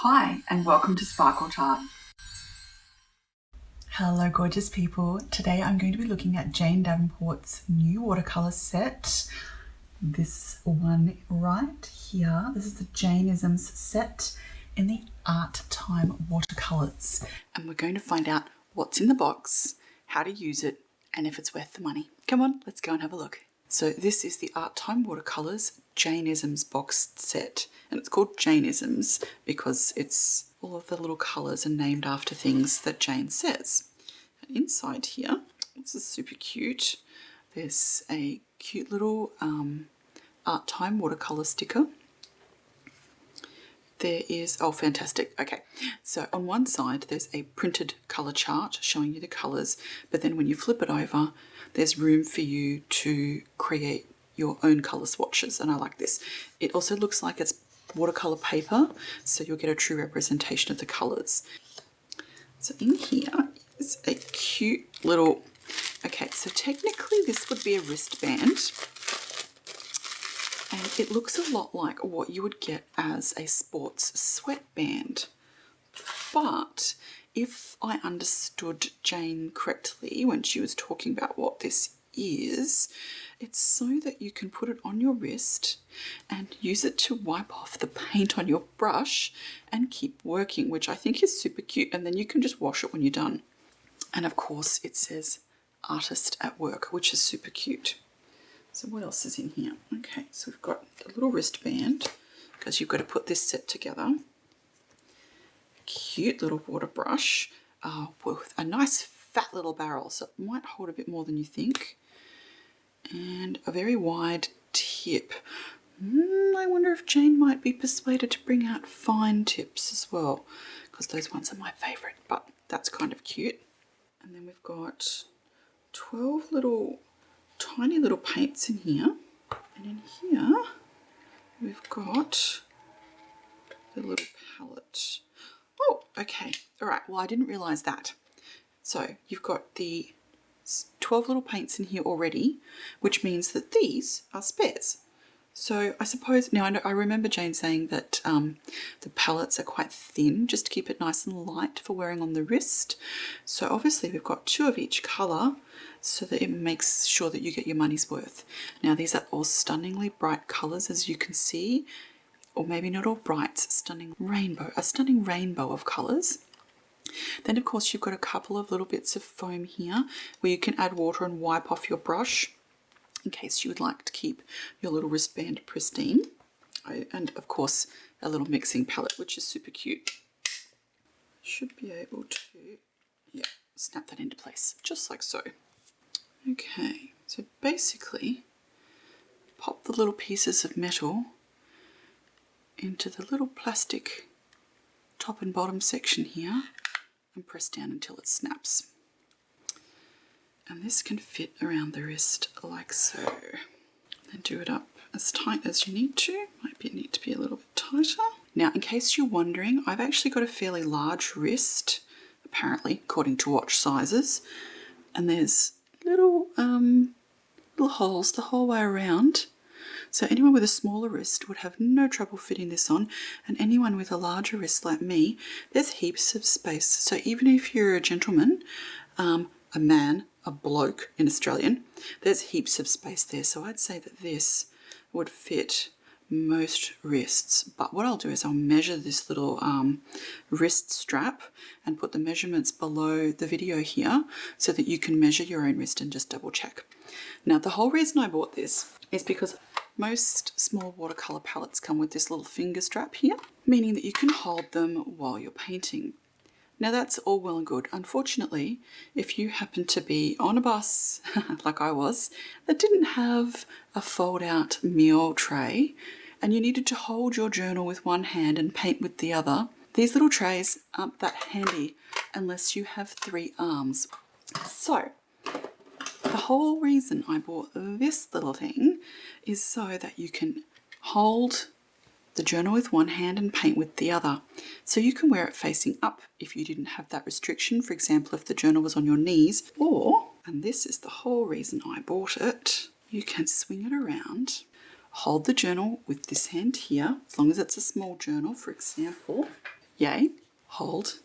Hi and welcome to Sparkle Tart. Hello gorgeous people. Today I'm going to be looking at Jane Davenport's new watercolor set. This one right here. This is the Jane-isms set in the Art Time watercolors. And we're going to find out what's in the box, how to use it, and if it's worth the money. Come on, let's go and have a look. So this is the Art Time Watercolors Jane-isms box set, and it's called Jane-isms because it's all of the little colours are named after things that Jane says. And inside here, this is super cute. There's a cute little Art Time watercolour sticker. There is, oh fantastic, okay. So on one side there's a printed colour chart showing you the colours, but then when you flip it over, there's room for you to create your own colour swatches, and I like this. It also looks like it's watercolour paper, so you'll get a true representation of the colours. So in here is a cute little, okay, so technically this would be a wristband. And it looks a lot like what you would get as a sports sweatband. But if I understood Jane correctly when she was talking about what this is, it's so that you can put it on your wrist and use it to wipe off the paint on your brush and keep working, which I think is super cute. And then you can just wash it when you're done. And of course it says artist at work, which is super cute. So what else is in here? Okay, so we've got a little wristband because you've got to put this set together. Cute little water brush with a nice fat little barrel, so it might hold a bit more than you think. And a very wide tip. I wonder if Jane might be persuaded to bring out fine tips as well, because those ones are my favourite, but that's kind of cute. And then we've got 12 little tiny little paints in here, and in here we've got the little palette. Oh, okay, all right, well I didn't realize that. So you've got the 12 little paints in here already, which means that these are spares. So I suppose, now I remember Jane saying that the palettes are quite thin, just to keep it nice and light for wearing on the wrist. So obviously we've got 2 of each colour so that it makes sure that you get your money's worth. Now these are all stunningly bright colours, as you can see, or maybe not all bright, a stunning rainbow of colours. Then of course you've got a couple of little bits of foam here where you can add water and wipe off your brush in case you would like to keep your little wristband pristine. And of course a little mixing palette, which is super cute. Should be able to, yeah, snap that into place, just like so. Okay, so basically pop the little pieces of metal into the little plastic top and bottom section here and press down until it snaps. And this can fit around the wrist like so. And do it up as tight as you need to. Might need to be a little bit tighter. Now, in case you're wondering, I've actually got a fairly large wrist, apparently, according to watch sizes. And there's little holes the whole way around. So anyone with a smaller wrist would have no trouble fitting this on, and anyone with a larger wrist like me, there's heaps of space. So even if you're a gentleman, a man, a bloke in Australian, there's heaps of space there. So I'd say that this would fit most wrists. But what I'll do is I'll measure this little wrist strap and put the measurements below the video here so that you can measure your own wrist and just double check. Now the whole reason I bought this is because most small watercolour palettes come with this little finger strap here, meaning that you can hold them while you're painting. Now that's all well and good. Unfortunately, if you happen to be on a bus, like I was, that didn't have a fold-out meal tray, and you needed to hold your journal with one hand and paint with the other, these little trays aren't that handy unless you have 3 arms. So the whole reason I bought this little thing is so that you can hold the journal with one hand and paint with the other. So you can wear it facing up if you didn't have that restriction, for example if the journal was on your knees, or, and this is the whole reason I bought it, you can swing it around, hold the journal with this hand here, as long as it's a small journal, for example. Yay. Hold,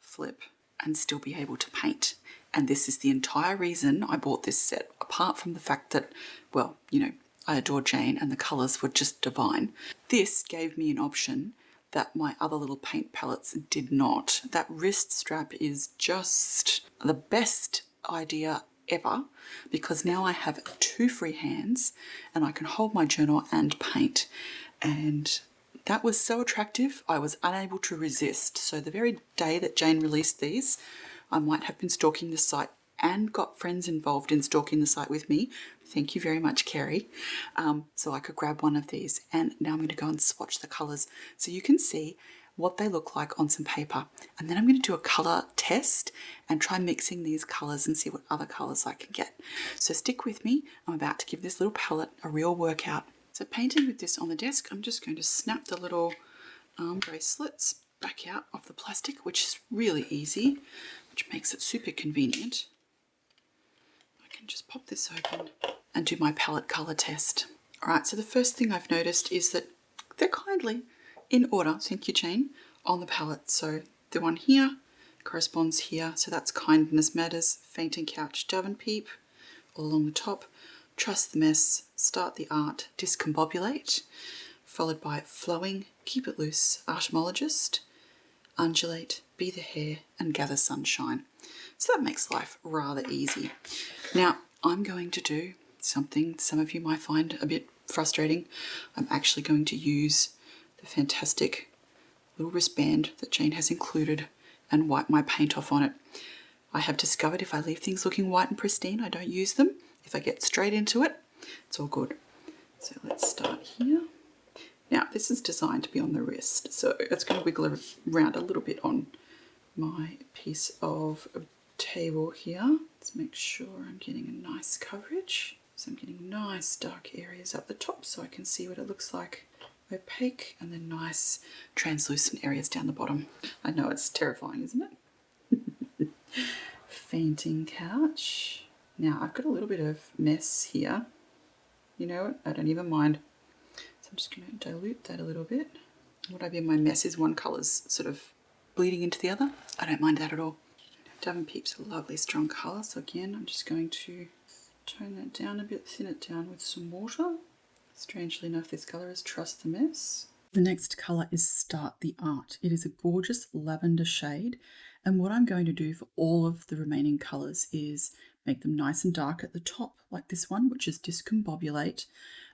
flip, and still be able to paint. And this is the entire reason I bought this set, apart from the fact that, well, you know, I adore Jane and the colours were just divine. This gave me an option that my other little paint palettes did not. That wrist strap is just the best idea ever, because now I have 2 free hands and I can hold my journal and paint. And that was so attractive, I was unable to resist. So the very day that Jane released these, I might have been stalking the site and got friends involved in stalking the site with me. Thank you very much, Kerry. So I could grab one of these, and now I'm going to go and swatch the colours so you can see what they look like on some paper. And then I'm going to do a colour test and try mixing these colours and see what other colours I can get. So stick with me. I'm about to give this little palette a real workout. So painting with this on the desk, I'm just going to snap the little arm bracelets back out of the plastic, which is really easy, which makes it super convenient. I can just pop this open and do my palette colour test. All right, so the first thing I've noticed is that they're kindly in order, thank you, Jane, on the palette. So the one here corresponds here, so that's Kindness Matters, Fainting Couch, Davenport, all along the top. Trust the Mess, Start the Art, Discombobulate, followed by Flowing, Keep It Loose, Artomologist, Undulate, Be the Hair, and Gather Sunshine. So that makes life rather easy. Now, I'm going to do something some of you might find a bit frustrating. I'm actually going to use the fantastic little wristband that Jane has included and wipe my paint off on it. I have discovered if I leave things looking white and pristine, I don't use them. If I get straight into it, it's all good. So let's start here. Now, this is designed to be on the wrist, so it's going to wiggle around a little bit on my piece of table here. Let's make sure I'm getting a nice coverage. So I'm getting nice dark areas up the top so I can see what it looks like opaque, and then nice translucent areas down the bottom. I know it's terrifying, isn't it? Fainting Couch. Now I've got a little bit of mess here. You know what? I don't even mind. So I'm just going to dilute that a little bit. What I mean, my mess is one colour's sort of bleeding into the other. I don't mind that at all. Davenport's a lovely strong colour, so again I'm just going to tone that down a bit, thin it down with some water. Strangely enough, this colour is Trust the Mess. The next colour is Start the Art. It is a gorgeous lavender shade, and what I'm going to do for all of the remaining colours is make them nice and dark at the top, like this one, which is Discombobulate,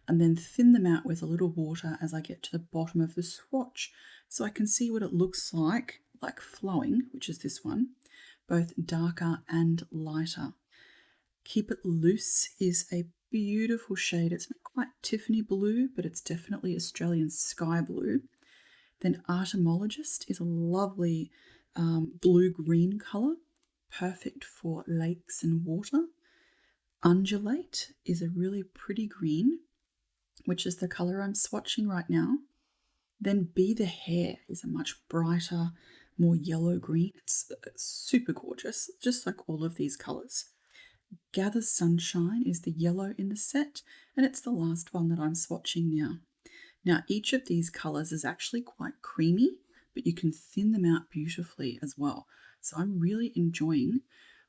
and then thin them out with a little water as I get to the bottom of the swatch, so I can see what it looks like Flowing, which is this one, both darker and lighter. Keep It Loose is a beautiful shade. It's not quite Tiffany blue, but it's definitely Australian sky blue. Then Artomologist is a lovely blue-green colour, perfect for lakes and water. Undulate is a really pretty green, which is the colour I'm swatching right now. Then Be the Hair is a much brighter, more yellow green. It's super gorgeous, just like all of these colours. Gather Sunshine is the yellow in the set, and it's the last one that I'm swatching now. Now, each of these colours is actually quite creamy, but you can thin them out beautifully as well. So I'm really enjoying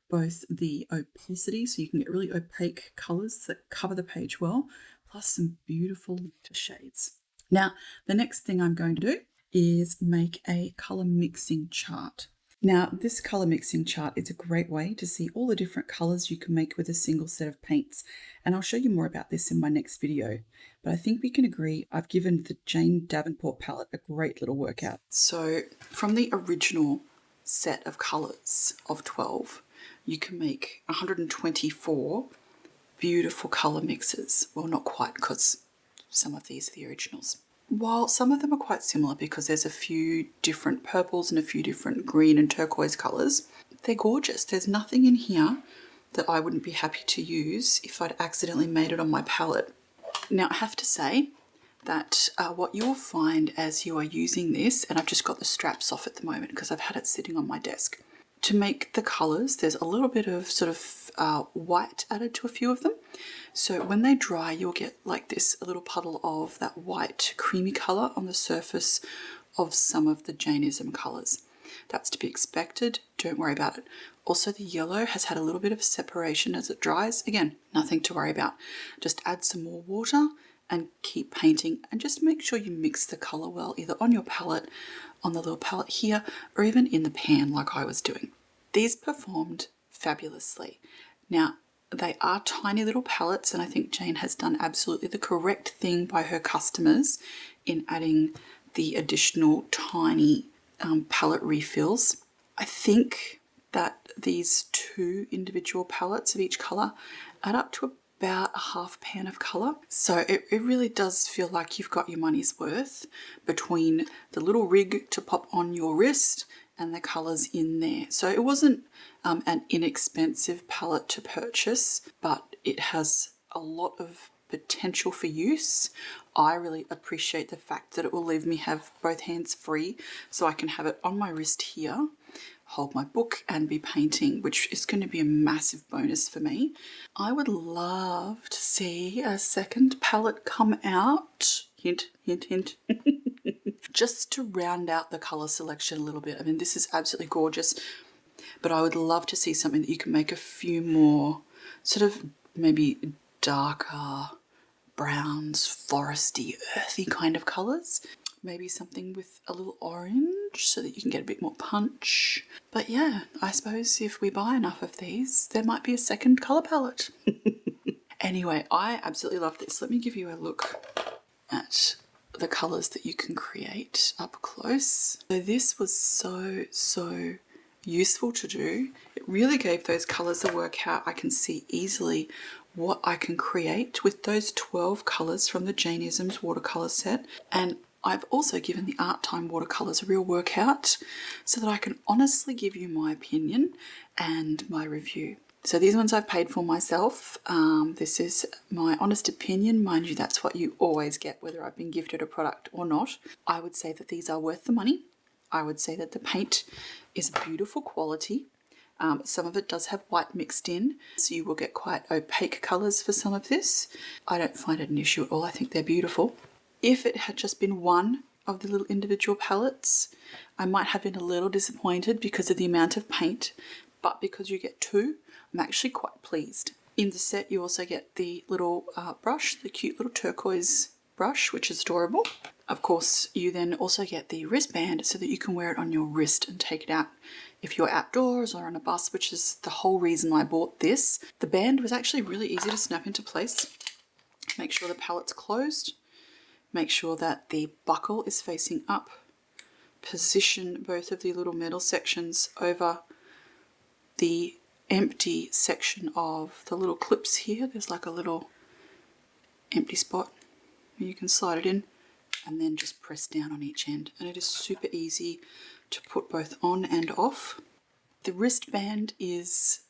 both the opacity, so you can get really opaque colours that cover the page well, plus some beautiful lighter shades. Now, the next thing I'm going to do is make a colour mixing chart. Now, this colour mixing chart is a great way to see all the different colours you can make with a single set of paints, and I'll show you more about this in my next video. But I think we can agree I've given the Jane Davenport palette a great little workout. So from the original set of colours of 12, you can make 124 beautiful colour mixes. Well, not quite, because some of these are the originals. While some of them are quite similar because there's a few different purples and a few different green and turquoise colours, they're gorgeous. There's nothing in here that I wouldn't be happy to use if I'd accidentally made it on my palette. Now, I have to say that what you'll find as you are using this, and I've just got the straps off at the moment because I've had it sitting on my desk, to make the colours, there's a little bit of sort of white added to a few of them. So when they dry, you'll get like this, a little puddle of that white creamy colour on the surface of some of the Jane-ism colours. That's to be expected, don't worry about it. Also, the yellow has had a little bit of separation as it dries. Again, nothing to worry about. Just add some more water and keep painting, and just make sure you mix the colour well, either on your palette, on the little palette here, or even in the pan like I was doing. These performed fabulously. Now, they are tiny little palettes, and I think Jane has done absolutely the correct thing by her customers in adding the additional tiny palette refills. I think that these 2 individual palettes of each colour add up to about a half pan of colour. So it really does feel like you've got your money's worth between the little rig to pop on your wrist and the colours in there. So it wasn't an inexpensive palette to purchase, but it has a lot of potential for use. I really appreciate the fact that it will leave me have both hands free, so I can have it on my wrist here, hold my book and be painting, which is going to be a massive bonus for me. I would love to see a second palette come out. Hint, hint, hint. Just to round out the colour selection a little bit. I mean, this is absolutely gorgeous, but I would love to see something that you can make a few more sort of maybe darker browns, foresty, earthy kind of colours. Maybe something with a little orange so that you can get a bit more punch. But yeah, I suppose if we buy enough of these, there might be a second colour palette. Anyway, I absolutely love this. Let me give you a look at the colours that you can create up close. So this was so useful to do. It really gave those colours a workout. I can see easily what I can create with those 12 colours from the Jane-isms watercolour set. And I've also given the Art Time watercolours a real workout so that I can honestly give you my opinion and my review. So these ones I've paid for myself. This is my honest opinion. Mind you, that's what you always get, whether I've been gifted a product or not. I would say that these are worth the money. I would say that the paint is beautiful quality. Some of it does have white mixed in, so you will get quite opaque colours for some of this. I don't find it an issue at all. I think they're beautiful. If it had just been one of the little individual palettes, I might have been a little disappointed because of the amount of paint, but because you get 2, I'm actually quite pleased. In the set, you also get the little brush, the cute little turquoise brush, which is adorable. Of course, you then also get the wristband so that you can wear it on your wrist and take it out if you're outdoors or on a bus, which is the whole reason I bought this. The band was actually really easy to snap into place. Make sure the palette's closed. Make sure that the buckle is facing up. Position both of the little metal sections over the empty section of the little clips here. There's like a little empty spot where you can slide it in, and then just press down on each end. And it is super easy to put both on and off. The wristband is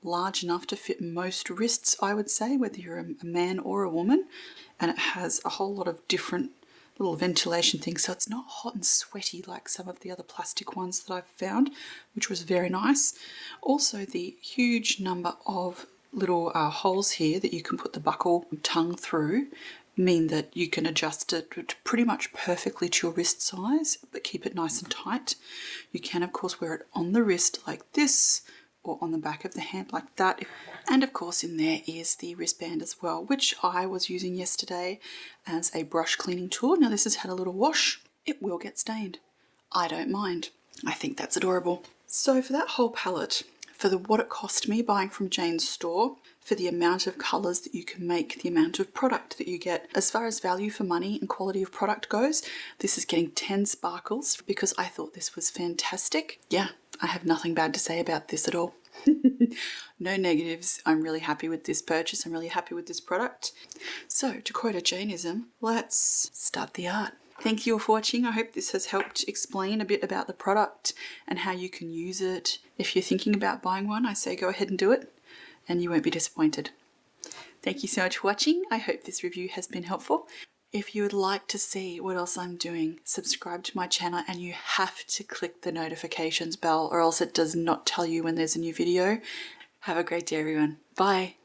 large enough to fit most wrists, I would say, whether you're a man or a woman, and it has a whole lot of different little ventilation things, so it's not hot and sweaty like some of the other plastic ones that I've found, which was very nice. Also, the huge number of little holes here that you can put the buckle tongue through mean that you can adjust it pretty much perfectly to your wrist size, but keep it nice and tight. You can, of course, wear it on the wrist like this, or on the back of the hand like that. And of course in there is the wristband as well, which I was using yesterday as a brush cleaning tool. Now this has had a little wash. It will get stained. I don't mind. I think that's adorable. So for that whole palette, for what it cost me buying from Jane's store, for the amount of colours that you can make, the amount of product that you get, as far as value for money and quality of product goes, this is getting 10 sparkles because I thought this was fantastic. Yeah, I have nothing bad to say about this at all. No negatives. I'm really happy with this purchase. I'm really happy with this product. So to quote a Jane-ism, let's start the art. Thank you all for watching. I hope this has helped explain a bit about the product and how you can use it. If you're thinking about buying one, I say go ahead and do it and you won't be disappointed. Thank you so much for watching. I hope this review has been helpful. If you would like to see what else I'm doing, subscribe to my channel, and you have to click the notifications bell or else it does not tell you when there's a new video. Have a great day, everyone. Bye.